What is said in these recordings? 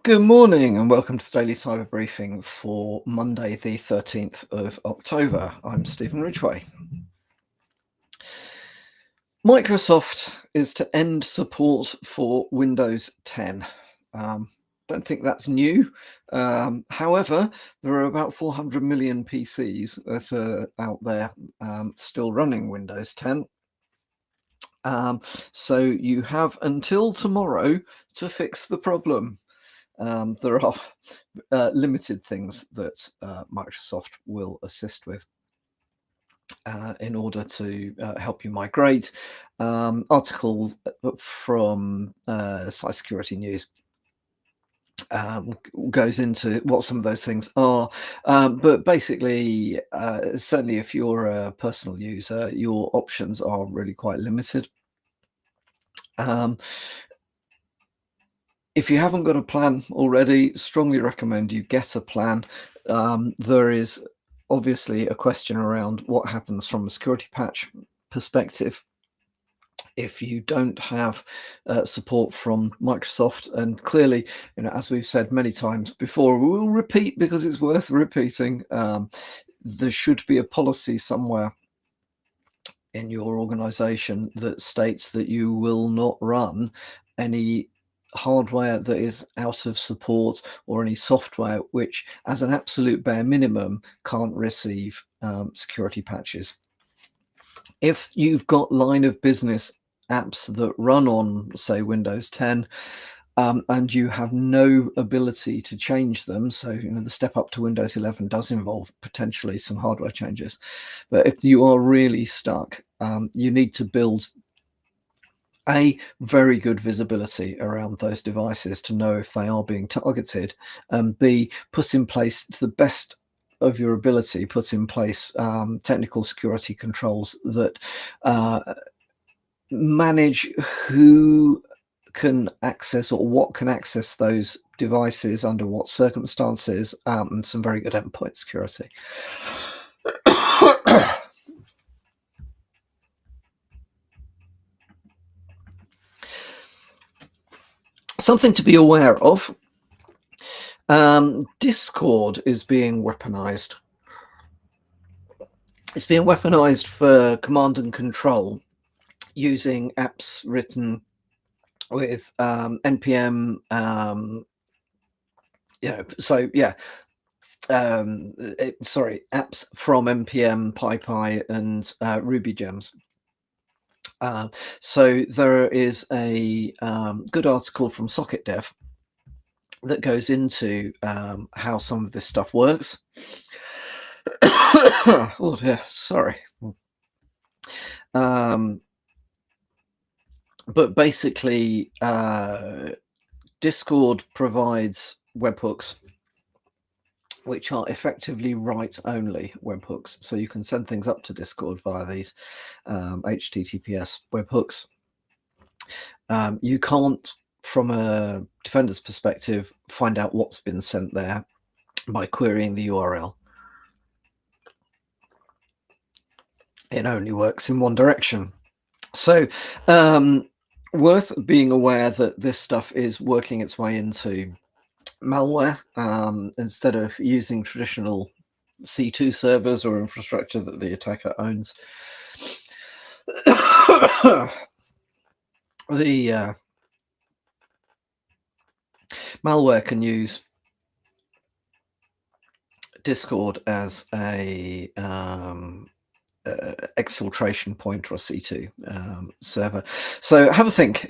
Good morning and welcome to the Daily Cyber Briefing for Monday, the 13th of October. I'm Stephen Ridgway. Microsoft is to end support for Windows 10. Don't think that's new. However, there are about 400 million PCs that are out there still running Windows 10. So you have until tomorrow to fix the problem. There are limited things that Microsoft will assist with in order to help you migrate. Article from Cybersecurity News goes into what some of those things are, but basically, certainly if you're a personal user, your options are really quite limited. If you haven't got a plan already, strongly recommend you get a plan. There is obviously a question around what happens from a security patch perspective if you don't have support from Microsoft. And clearly, as we've said many times before, we'll repeat because it's worth repeating. There should be a policy somewhere in your organization that states that you will not run any hardware that is out of support or any software which, as an absolute bare minimum, can't receive security patches. If you've got line of business apps that run on, say, Windows 10, and you have no ability to change them, so the step up to Windows 11 does involve potentially some hardware changes. But if you are really stuck, you need to build A, very good visibility around those devices to know if they are being targeted, and B, put in place, to the best of your ability, put in place technical security controls that manage who can access or what can access those devices under what circumstances, and some very good endpoint security. Something to be aware of, Discord is being weaponized. It's being weaponized for command and control using apps written with npm, apps from npm, pypy, and ruby gems. So there is a good article from Socket Dev that goes into how some of this stuff works. Oh dear, sorry. But basically, Discord provides webhooks which are effectively write-only webhooks. So you can send things up to Discord via these HTTPS webhooks. You can't, from a defender's perspective, find out what's been sent there by querying the URL. It only works in one direction. So worth being aware that this stuff is working its way into malware. Instead of using traditional C2 servers or infrastructure that the attacker owns, the malware can use Discord as a exfiltration point or a C2 server. So have a think.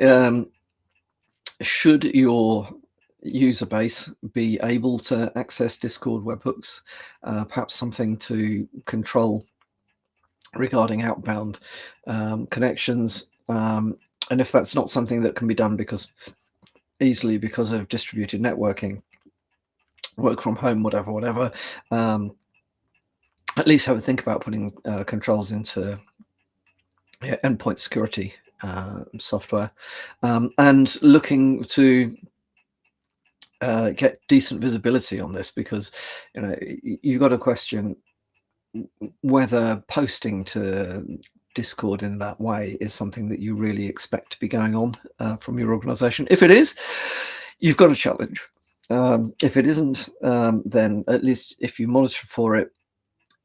Should your user base be able to access Discord webhooks? Perhaps something to control regarding outbound connections. And if that's not something that can be done easily because of distributed networking, work from home, whatever, at least have a think about putting controls into endpoint security software, and looking to get decent visibility on this, because you've got to question whether posting to Discord in that way is something that you really expect to be going on from your organization. If it is, you've got a challenge. If it isn't, then at least if you monitor for it,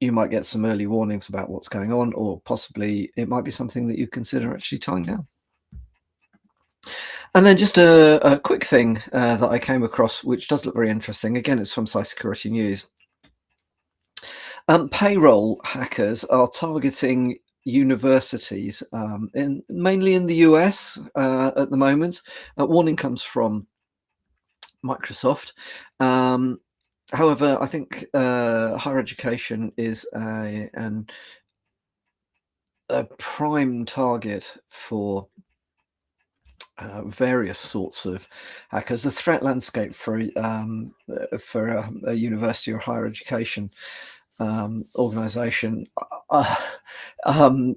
you might get some early warnings about what's going on, or possibly it might be something that you consider actually tying down. And then just a quick thing that I came across, which does look very interesting. Again, it's from Cybersecurity News. Payroll hackers are targeting universities, mainly in the US at the moment. Warning comes from Microsoft. However, I think higher education is a prime target for various sorts of hackers. The threat landscape for a university or higher education organization, um,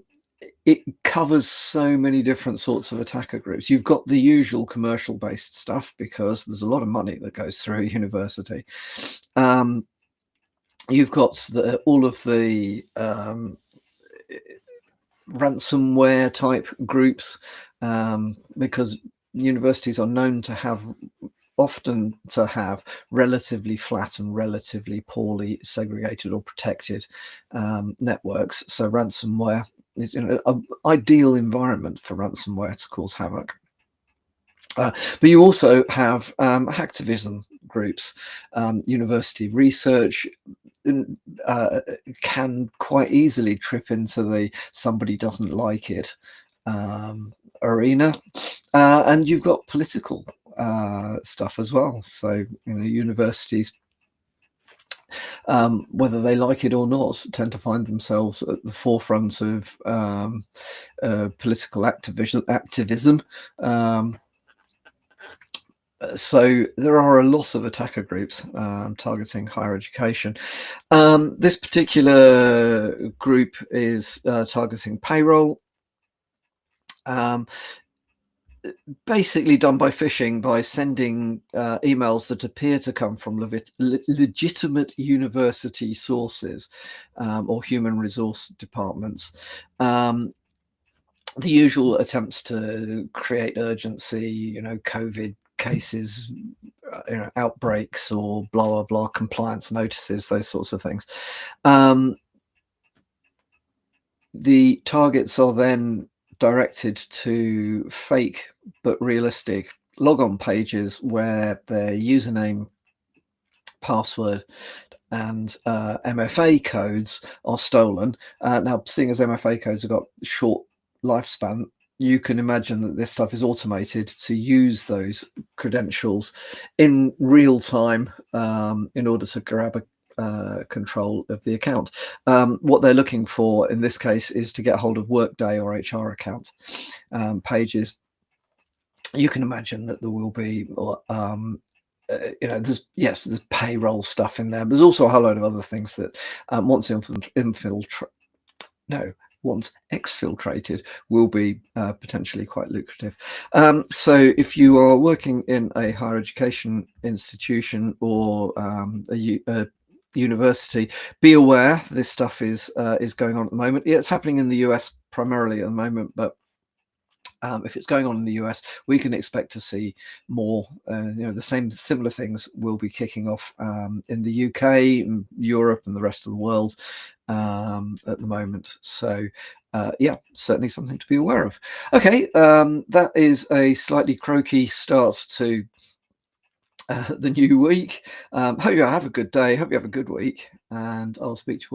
it covers so many different sorts of attacker groups. You've got the usual commercial based stuff because there's a lot of money that goes through a university. You've got all of the ransomware type groups, because universities are known to have relatively flat and relatively poorly segregated or protected networks. So ransomware is an ideal environment for ransomware to cause havoc. But you also have hacktivism groups, university research can quite easily trip into the somebody doesn't like it arena, and you've got political stuff as well. So universities, whether they like it or not, tend to find themselves at the forefront of political activism. So there are a lot of attacker groups targeting higher education. This particular group is targeting payroll, basically done by phishing, by sending emails that appear to come from legitimate university sources or human resource departments. The usual attempts to create urgency, COVID cases, outbreaks, or blah blah blah, compliance notices, those sorts of things. The targets are then directed to fake but realistic logon pages where their username, password, and MFA codes are stolen. Now, seeing as MFA codes have got short lifespan, you can imagine that this stuff is automated to use those credentials in real time in order to grab control of the account. What they're looking for in this case is to get hold of Workday or HR account pages. You can imagine that there will be there's payroll stuff in there. There's also a whole load of other things that once exfiltrated will be potentially quite lucrative. So if you are working in a higher education institution or a university, be aware this stuff is going on at the moment. Yeah, it's happening in the US primarily at the moment, but if it's going on in the US, we can expect to see more. The similar things will be kicking off in the UK, and Europe, and the rest of the world at the moment. So, yeah, certainly something to be aware of. Okay, that is a slightly croaky start to the new week. Hope you have a good day. Hope you have a good week, and I'll speak to you